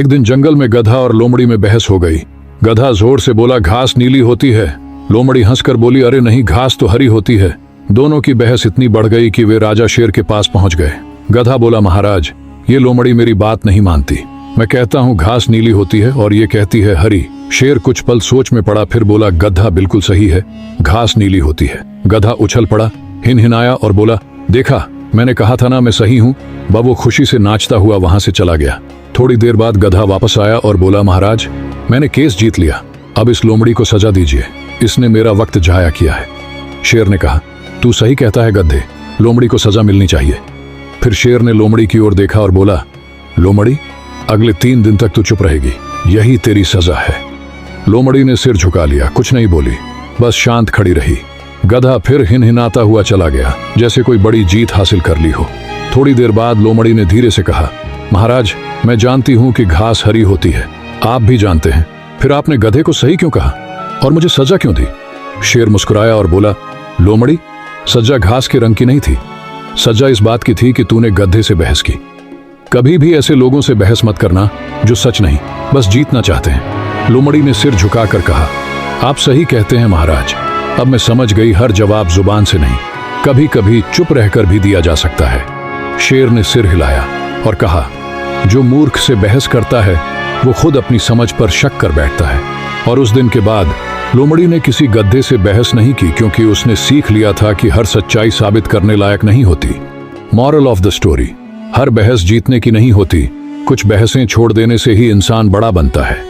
एक दिन जंगल में गधा और लोमड़ी में बहस हो गई। गधा जोर से बोला, घास नीली होती है। लोमड़ी हंसकर बोली, अरे नहीं, घास तो हरी होती है। दोनों की बहस इतनी बढ़ गई कि वे राजा शेर के पास पहुंच गए। गधा बोला, महाराज, ये लोमड़ी मेरी बात नहीं मानती। मैं कहता हूँ घास नीली होती है और ये कहती है हरी। शेर कुछ पल सोच में पड़ा, फिर बोला, गधा बिल्कुल सही है, घास नीली होती है। गधा उछल पड़ा, हिनहिनाया और बोला, देखा, मैंने कहा था ना, मैं सही हूँ। वो खुशी से नाचता हुआ वहां से चला गया। थोड़ी देर बाद गधा वापस आया और बोला, महाराज, मैंने केस जीत लिया। अब इस लोमड़ी को सजा दीजिए, इसने मेरा वक्त जाया किया है। शेर ने कहा, तू सही कहता है गधे, लोमड़ी को सजा मिलनी चाहिए। फिर शेर ने लोमड़ी की ओर देखा और बोला, लोमड़ी, अगले 3 दिन तक तू चुप रहेगी, यही तेरी सजा है। लोमड़ी ने सिर झुका लिया, कुछ नहीं बोली, बस शांत खड़ी रही। गधा फिर हिनहिनाता हुआ चला गया, जैसे कोई बड़ी जीत हासिल कर ली हो। थोड़ी देर बाद लोमड़ी ने धीरे से कहा, महाराज, मैं जानती हूं कि घास हरी होती है, आप भी जानते हैं, फिर आपने गधे को सही क्यों कहा और मुझे सजा क्यों दी? शेर मुस्कुराया और बोला, लोमड़ी, सजा घास के रंग की नहीं थी, सजा इस बात की थी कि तूने गधे से बहस की। कभी भी ऐसे लोगों से बहस मत करना जो सच नहीं, बस जीतना चाहते हैं। लोमड़ी ने सिर झुकाकर कहा, आप सही कहते हैं महाराज, अब मैं समझ गई, हर जवाब जुबान से नहीं, कभी कभी चुप रहकर भी दिया जा सकता है। शेर ने सिर हिलाया और कहा, जो मूर्ख से बहस करता है वो खुद अपनी समझ पर शक कर बैठता है। और उस दिन के बाद लोमड़ी ने किसी गधे से बहस नहीं की, क्योंकि उसने सीख लिया था कि हर सच्चाई साबित करने लायक नहीं होती। मॉरल ऑफ द स्टोरी, हर बहस जीतने की नहीं होती, कुछ बहसें छोड़ देने से ही इंसान बड़ा बनता है।